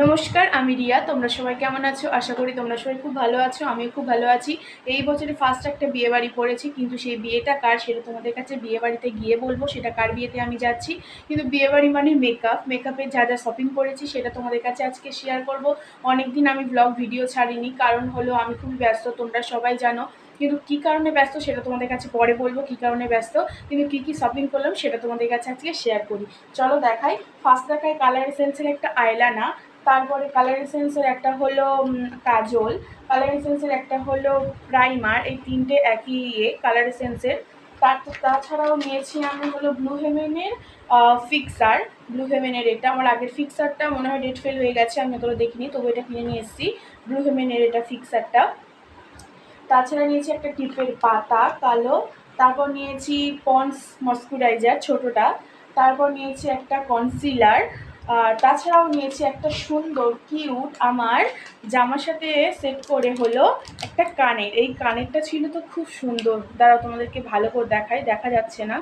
নমস্কার, আমি রিয়া। তোমরা সবাই কেমন আছো? আশা করি তোমরা সবাই খুব ভালো আছো। আমিও খুব ভালো আছি। এই বছরে ফার্স্ট একটা বিয়েবাড়ি পড়েছি, কিন্তু সেই বিয়েটা কার সেটা তোমাদের কাছে বিয়েবাড়িতে গিয়ে বলবো সেটা কার বিয়েতে আমি যাচ্ছি। কিন্তু বিয়েবাড়ি মানে মেকআপের যা যা শপিং করেছি সেটা তোমাদের কাছে আজকে শেয়ার করব। অনেকদিন আমি ব্লগ ভিডিও ছাড়িনি, কারণ হলো আমি খুবই ব্যস্ত, তোমরা সবাই জানো। কিন্তু কী কারণে ব্যস্ত সেটা তোমাদের কাছে পরে বলবো, কী কারণে ব্যস্ত। কিন্তু কী কী শপিং করলাম সেটা তোমাদের কাছে আজকে শেয়ার করি। চলো দেখাই। ফার্স্ট দেখাই কালার এসেন্সের একটা আইলানা, তারপরে কালার এসেন্সের একটা হলো কাজল, কালার এসেন্সের একটা হলো প্রাইমার। এই তিনটে একই কালার এসেন্সের। তাছাড়াও নিয়েছি আমি হলো ব্লু হেভেনের ফিক্সার। ব্লু হেভেনের এটা আমার আগের ফিক্সারটা মনে হয় ডেট ফেল হয়ে গেছে, আমি অতটা দেখিনি, তবু এটা কিনে নিয়ে এসেছি। ব্লু হেভেনের এটা ফিক্সারটা। তাছাড়া নিয়েছি একটা টিপের পাতা কালো। তারপর নিয়েছি পন্ডস ময়শ্চারাইজার ছোটোটা। তারপর নিয়েছি একটা কনসিলার। তাছাড়াও নিয়েছি একটা সুন্দর কিউট আমার জামার সাথে সেট করে হলো একটা কানের। এই কানেরটা ছিল তো খুব সুন্দর, দাঁড়াও তোমাদেরকে ভালো করে দেখাই, দেখা যাচ্ছে না।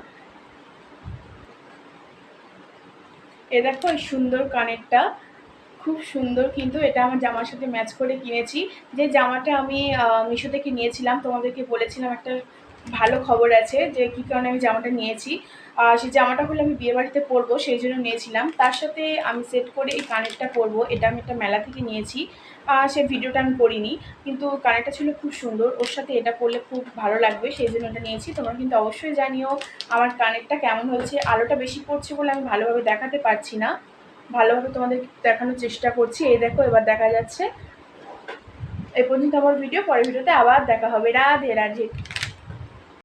এ দেখো এই সুন্দর কানেরটা, খুব সুন্দর, কিন্তু এটা আমার জামার সাথে ম্যাচ করে কিনেছি। যে জামাটা আমি মিশো থেকে নিয়েছিলাম, তোমাদেরকে বলেছিলাম একটা ভালো খবর আছে যে কী কারণে আমি জামাটা নিয়েছি। সেই জামাটা হলে আমি বিয়েবাড়িতে পরবো, সেই জন্য নিয়েছিলাম। তার সাথে আমি সেট করে এই কানেরটা পরবো, এটা আমি একটা মেলা থেকে নিয়েছি। সেই ভিডিওটা আমি করিনি, কিন্তু কানেরটা ছিল খুব সুন্দর, ওর সাথে এটা পরলে খুব ভালো লাগবে, সেই জন্য এটা নিয়েছি। তোমরা কিন্তু অবশ্যই জানিও আমার কানেরটা কেমন হয়েছে। আলোটা বেশি পড়ছে বলে আমি ভালোভাবে দেখাতে পারছি না, ভালোভাবে তোমাদের দেখানোর চেষ্টা করছি। এই দেখো এবার দেখা যাচ্ছে। এই পর্যন্ত আমার ভিডিও, পরের ভিডিওতে আবার দেখা হবে। রাধে রাধে।